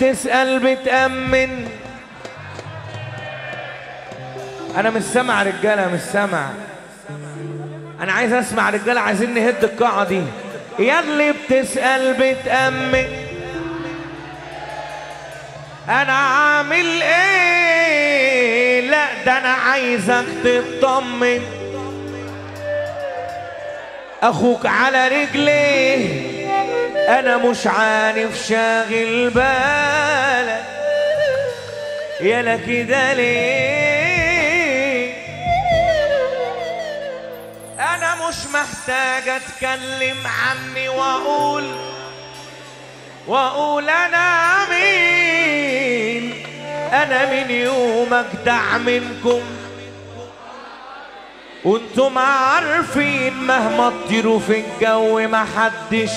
بتسأل بتأمن. أنا مش سامع رجالة، مش سامع. أنا عايز أسمع رجالة، عايزين نهد القاعة دي. يا اللي بتسأل بتأمن، أنا عامل إيه؟ لا ده أنا عايزك تطمن. أخوك على رجليه، أنا مش عارف شاغل بالك يالا كده ليه؟ أنا مش محتاج أتكلم عني وأقول أنا مين. أنا من يوم أجدع منكم وانتم عارفين، مهما تطيروا في الجو محدش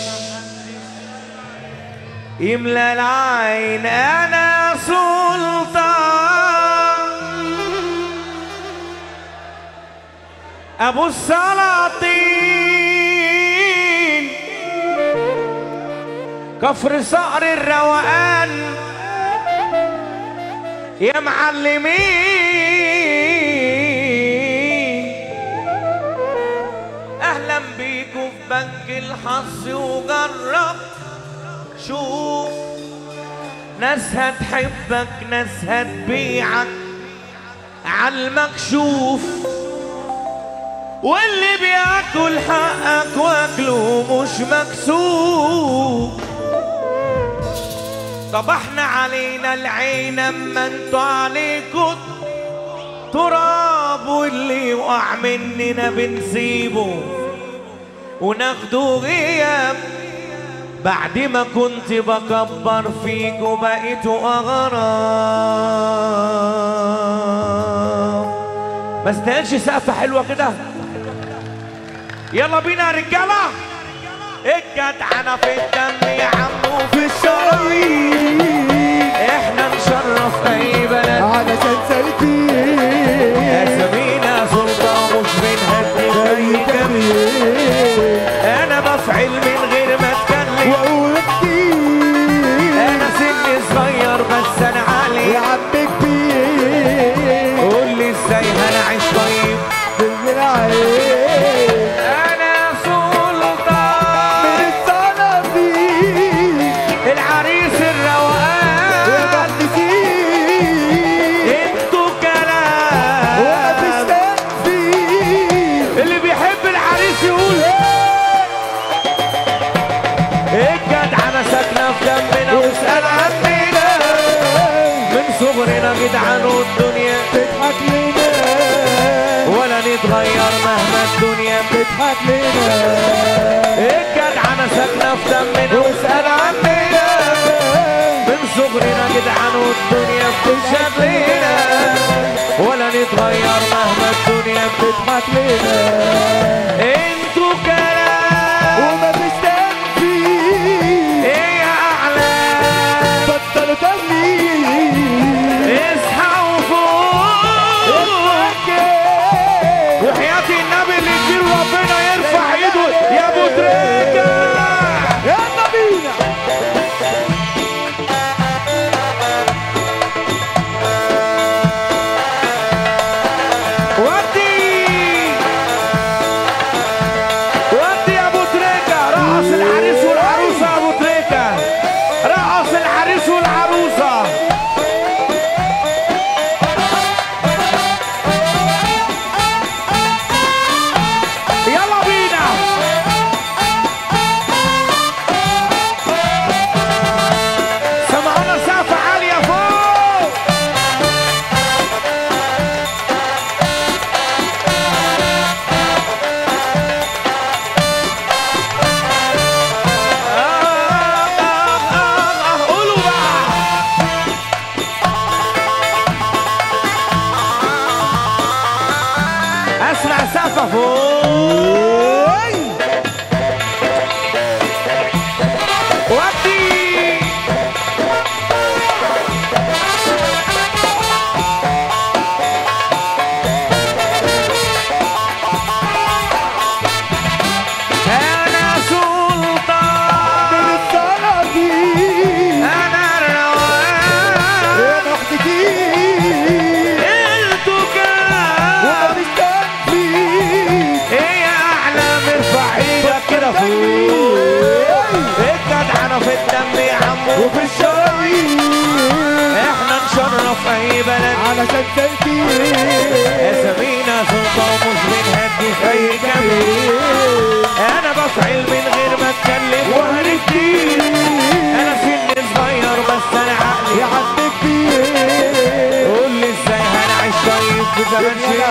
يملى العين. أنا سلطان أبو السلاطين، كفر صقر الروقان يا معلمين. أهلا بيكوا في بنك الحظ، وجرب شوف ناس هتحبك ناس هتبيعك عالمكشوف، واللي بياكل حقك واكله مش مكسوف. طب احنا علينا العين اما انتوا عليكوا تراب، واللي يقع مننا بنسيبه وناخده غياب. بعد ما كنت بكبر فيك وبقيتوا أغراب. ما استاهلش سقفة حلوة كده؟ يلا بينا يا رجالة. الجدعنة في الدم يا عمو في الشرايين، احنا نشرف اي بلد علشان سالكين. اسامينا سلطة مش بنهدي اي كبير. انا بفعل من غير ما اتكلم واقول كتير، انا سني صغير بس انا عالي يا عم كبير. قول لي ازاي هنعيش طيب بالعين. انا سلطان من الصنافير، العريس الروقان المهندسين انتوا كلام. ومفيش تنفيذ. اللي بيحب العريس يقول الجدعنة ساكنة في دمنا واسأل عننا. من صغرنا جدعان والدنيا تضحك لنا ولا نتغير مهما الدنيا تضحك لنا. الجدعنة ساكنة في دمنا واسأل عننا. من صغرنا جدعان والدنيا بتشهد لنا ولا نتغير مهما الدنيا تضحك لنا. انتوا كلام ومفيش تنفيذ. ايه يا اعلام بطلوا تمليك. اصحى وفوق. وحياة النبي اللي يدير ربنا يرفع ايده يا ابو تريكة. يلا بينا. ودي يا ابو تريكة. رقص العريس والعروسة يا ابو تريكة، رقص العريس والعروسة. يلا بينا. سمعونا سقفة عالية فوق. قولوا بقى. اسمع سقفة فوق. ودي انا سلطان من الصنافير، انا الروان في الدم يا عمو وفي الشرايين احنا نشرف اي بلد علشان تركيز اسامينا سلطة ومش بنهدي في اي كبير انا بفعل من غير ما اتكلم وهندير انا سني صغير بس انا عقلي يا عم كبير قول لي ازاي هنعيش طيب في زمن شيء